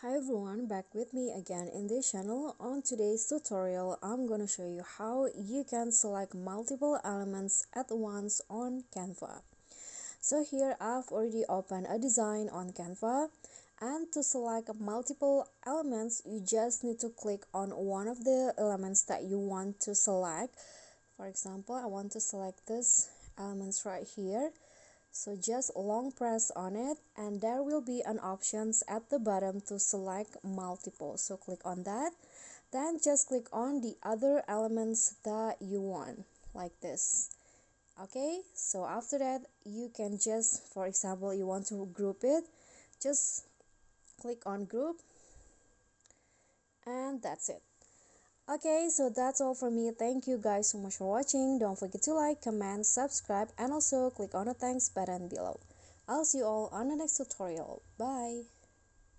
Hi everyone, back with me again in this channel. On today's tutorial, I'm gonna show you how you can select multiple elements at once on Canva. So here I've already opened a design on Canva, and to select multiple elements, you just need to click on one of the elements that you want to select. For example, I want to select this elements right here. So just long press on it and there will be an options at the bottom to select multiple. So click on that. Then just click on the other elements that you want, like this. Okay, so after that you can just, for example, you want to group it, just click on group, and that's it. Okay, so that's all from me. Thank you guys so much for watching. Don't forget to like, comment, subscribe, and also click on the thanks button below. I'll see you all on the next tutorial. Bye.